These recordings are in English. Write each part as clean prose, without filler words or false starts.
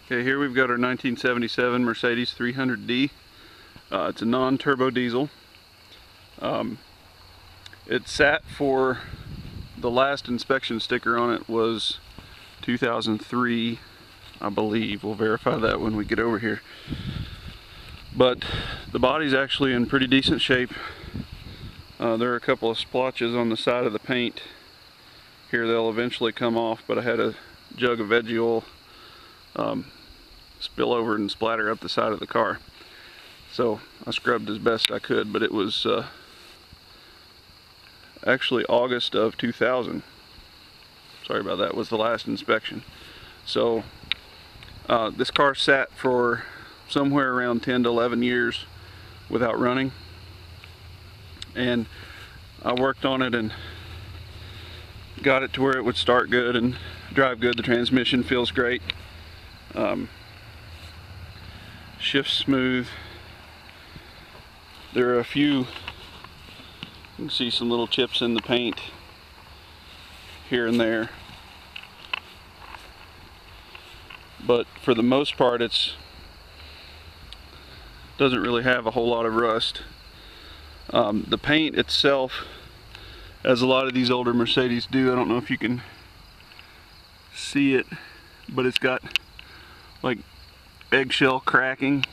Okay, here we've got our 1977 Mercedes 300D. It's a non-turbo diesel. It sat for, the last inspection sticker on it was 2003, I believe. We'll verify that when we get over here. But the body's actually in pretty decent shape. There are a couple of splotches on the side of the paint. Here they'll eventually come off, but I had a jug of veggie oil spill over and splatter up the side of the car. So I scrubbed as best I could, but it was actually August of 2000. Sorry about that, was the last inspection. So this car sat for somewhere around 10 to 11 years without running. And I worked on it and got it to where it would start good and drive good. The transmission feels great. Shifts smooth. There are a few, you can see some little chips in the paint here and there, but for the most part doesn't really have a whole lot of rust. The paint itself, as a lot of these older Mercedes do, I don't know if you can see it, but it's got like eggshell cracking,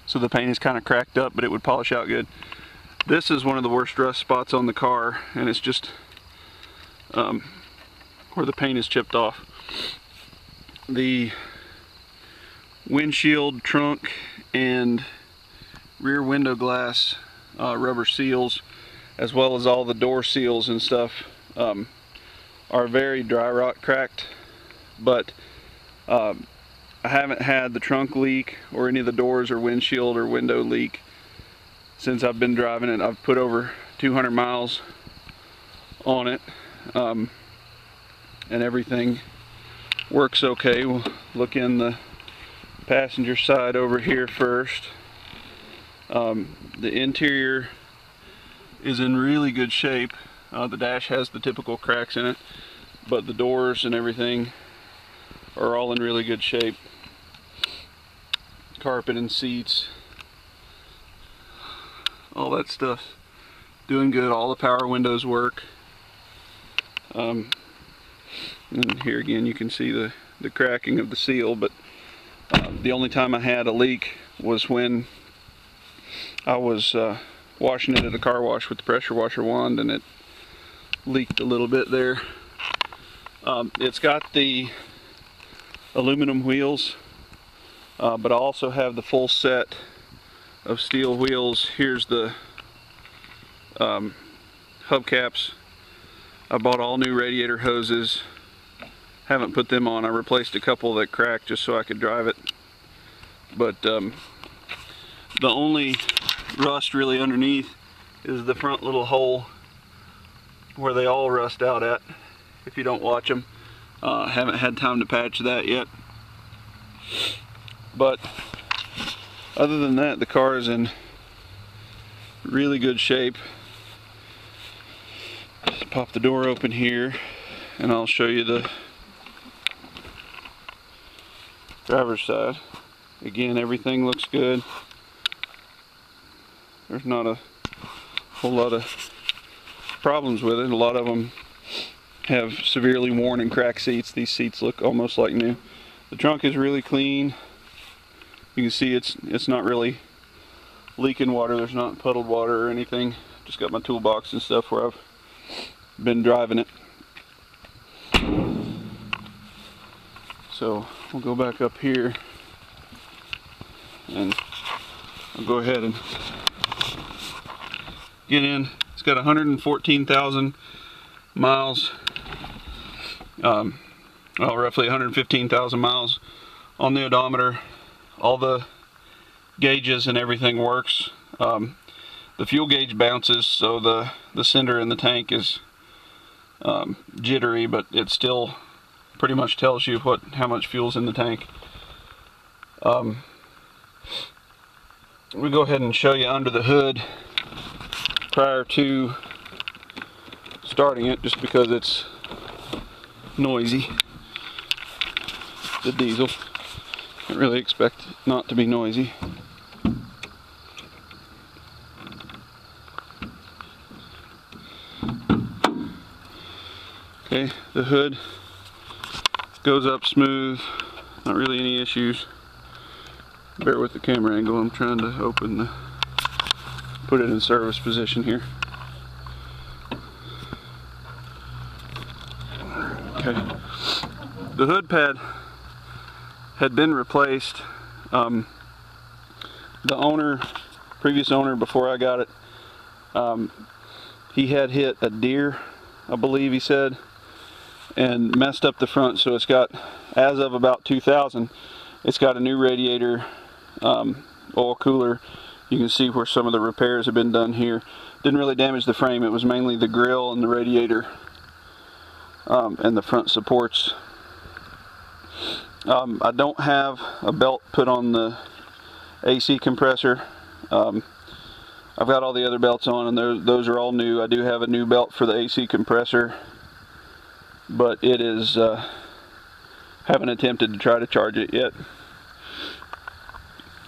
so the paint is kind of cracked up, but it would polish out good. This is one of the worst rust spots on the car, and it's just where the paint is chipped off. The windshield, trunk, and rear window glass rubber seals, as well as all the door seals and stuff, are very dry rot cracked, but I haven't had the trunk leak or any of the doors or windshield or window leak since I've been driving it. I've put over 200 miles on it, and everything works okay. We'll look in the passenger side over here first. The interior is in really good shape. The dash has the typical cracks in it, but the doors and everything are all in really good shape. Carpet and seats, all that stuff doing good. All the power windows work. And here again you can see the cracking of the seal, but the only time I had a leak was when I was washing it at a car wash with the pressure washer wand, and it leaked a little bit there. It's got the aluminum wheels, but I also have the full set of steel wheels. Here's the hubcaps. I bought all new radiator hoses. Haven't put them on. I replaced a couple that cracked just so I could drive it. But the only rust really underneath is the front little hole where they all rust out at if you don't watch them. Haven't had time to patch that yet. But other than that, the car is in really good shape. Let's pop the door open here and I'll show you the driver's side. Again, everything looks good. There's not a whole lot of problems with it. A lot of them have severely worn and cracked seats. These seats look almost like new. The trunk is really clean. You can see it's not really leaking water. There's not puddled water or anything. Just got my toolbox and stuff where I've been driving it. So we'll go back up here and I'll go ahead and get in. It's got 114,000 miles, well, roughly 115,000 miles on the odometer. All the gauges and everything works. The fuel gauge bounces, so the cinder in the tank is jittery, but it still pretty much tells you how much fuel's in the tank. We'll go ahead and show you under the hood prior to starting it, just because it's noisy. The diesel. I really expect it not to be noisy. Okay, the hood goes up smooth, not really any issues. Bear with the camera angle, I'm trying to put it in service position here. Okay, the hood pad had been replaced. The previous owner before I got it, he had hit a deer, I believe he said, and messed up the front, so it's got, as of about 2000, it's got a new radiator, oil cooler. You can see where some of the repairs have been done here. Didn't really damage the frame, it was mainly the grill and the radiator, and the front supports. I don't have a belt put on the AC compressor. I've got all the other belts on, and those are all new. I do have a new belt for the AC compressor, but it is, haven't attempted to try to charge it yet.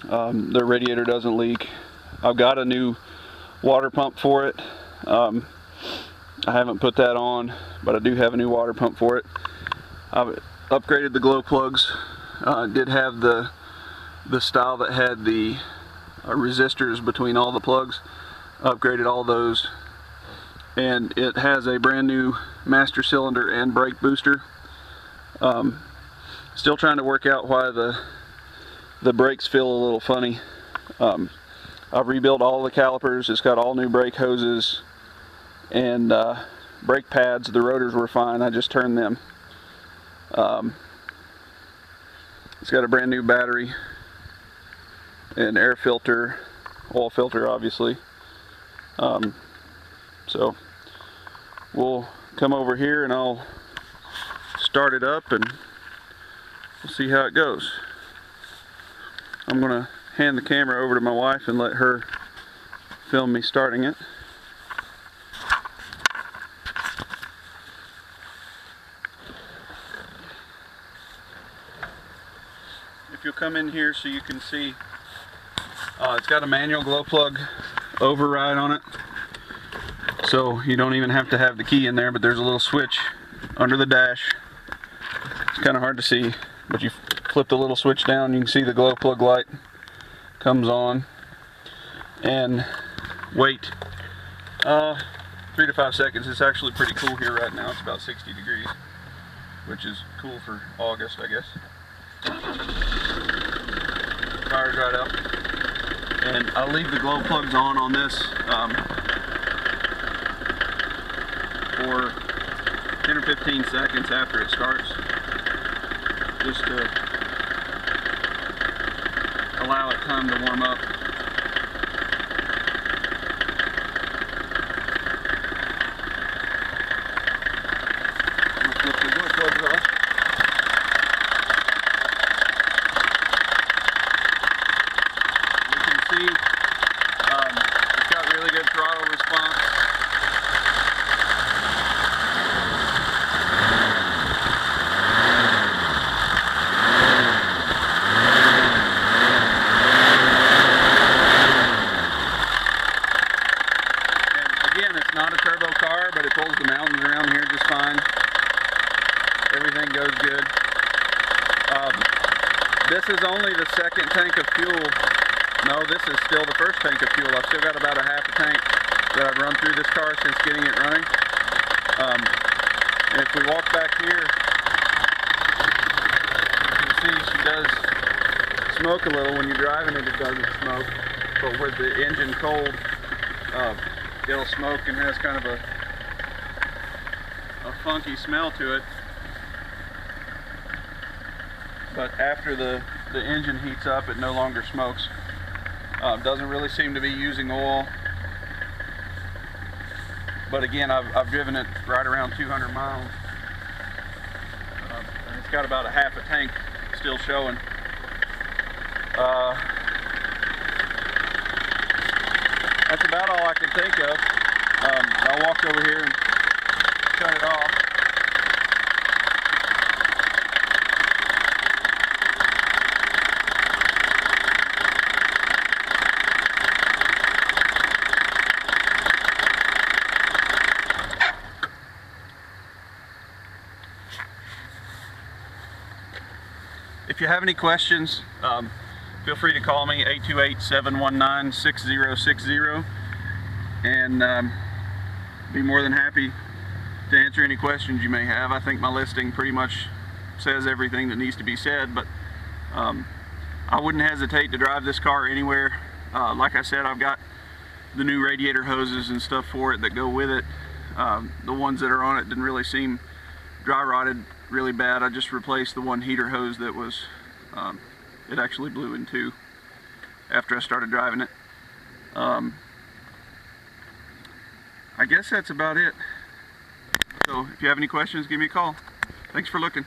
The radiator doesn't leak. I've got a new water pump for it. I haven't put that on, but I do have a new water pump for it. I've upgraded the glow plugs. Did have the style that had the resistors between all the plugs. Upgraded all those, and it has a brand new master cylinder and brake booster. Still trying to work out why the brakes feel a little funny. I've rebuilt all the calipers. It's got all new brake hoses and brake pads. The rotors were fine, I just turned them. It's got a brand new battery, an air filter, oil filter obviously. So we'll come over here and I'll start it up and we'll see how it goes. I'm going to hand the camera over to my wife and let her film me starting it. If you'll come in here so you can see, it's got a manual glow plug override on it, so you don't even have to have the key in there, but there's a little switch under the dash. It's kind of hard to see, but you flip the little switch down, you can see the glow plug light comes on, and wait 3 to 5 seconds. It's actually pretty cool here right now. It's about 60 degrees, which is cool for August, I guess. Fires right up, and I'll leave the glow plugs on this for 10 or 15 seconds after it starts, just to allow it time to warm up. I'll flip the glow plugs off. You can see it's got really good throttle response. It's not a turbo car, but it pulls the mountains around here just fine. Everything goes good. This is only the second tank of fuel. No, this is still the first tank of fuel. I've still got about a half a tank that I've run through this car since getting it running. And if we walk back here, you see she does smoke a little. When you're driving it, it doesn't smoke. But with the engine cold, it'll smoke and has kind of a funky smell to it. But after the engine heats up, it no longer smokes. Doesn't really seem to be using oil. But again, I've driven it right around 200 miles. And it's got about a half a tank still showing. That's about all I can think of. I'll walk over here and shut it off. if you have any questions, feel free to call me, 828-719-6060, and be more than happy to answer any questions you may have. I think my listing pretty much says everything that needs to be said, but I wouldn't hesitate to drive this car anywhere. Like I said, I've got the new radiator hoses and stuff for it that go with it. The ones that are on it didn't really seem dry rotted really bad. I just replaced the one heater hose that was, it actually blew in two after I started driving it. I guess that's about it. So if you have any questions, give me a call. Thanks for looking.